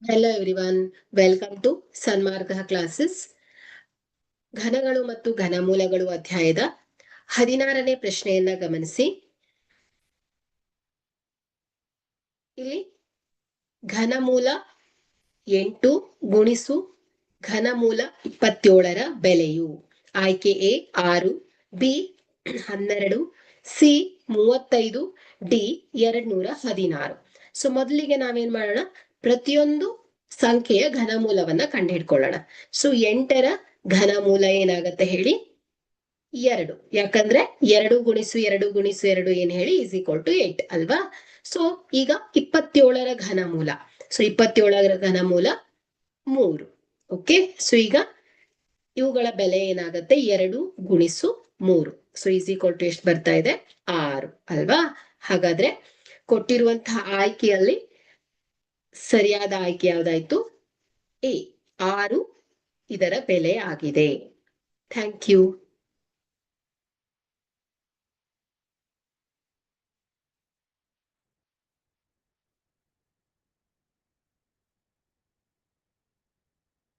Hello everyone, welcome to Sanmarga classes. ಘನಗಳು ಮತ್ತು ಘನಮೂಲಗಳು ಅಧ್ಯಾಯದ 16ನೇ ಪ್ರಶ್ನೆಯನ್ನ ಗಮನಿಸಿ. ಇಲ್ಲಿ ಘನಮೂಲ 8 ಗುಣಿಸು ಘನಮೂಲ 27ರ ಬೆಲೆಯು. ಆಯ್ಕೆ A 6, B 12, C 35, D 216. So ಮೊದಲಿಗೆ ನಾವೇನ್ ಮಾಡೋಣ, ಪ್ರತಿಯೊಂದು ಸಂಖ್ಯೆಯ ಘನಮೂಲವನ್ನ ಕಂಡುಹಿಡ್ಕೊಳ್ಳೋಣ. ಸೊ 8ರ ಘನಮೂಲ ಏನಾಗತ್ತೆ ಹೇಳಿ, 2. ಯಾಕಂದ್ರೆ 2 ಗುಣಿಸು 2 ಗುಣಿಸು 2 ಏನ್ ಹೇಳಿ ಈಸ್ ಈಕ್ವಲ್ ಟು 8 ಅಲ್ವಾ. ಸೊ ಈಗ 27ರ ಘನಮೂಲ, ಸೊ 27ರ ಘನಮೂಲ 3. ಓಕೆ, ಸೊ ಈಗ ಇವುಗಳ ಬೆಲೆ ಏನಾಗತ್ತೆ, 2 ಗುಣಿಸು 3. ಸೊ ಈಸ್ ಈಕ್ವಲ್ ಟು ಎಷ್ಟು ಬರ್ತಾ ಇದೆ, 6 ಅಲ್ವಾ. ಹಾಗಾದ್ರೆ ಕೊಟ್ಟಿರುವಂತಹ ಆಯ್ಕೆಯಲ್ಲಿ ಸರಿಯಾದ ಆಯ್ಕೆ ಯಾವ್ದಾಯ್ತು, ಎ 6 ಇದರ ಬೆಲೆ ಆಗಿದೆ. Thank you.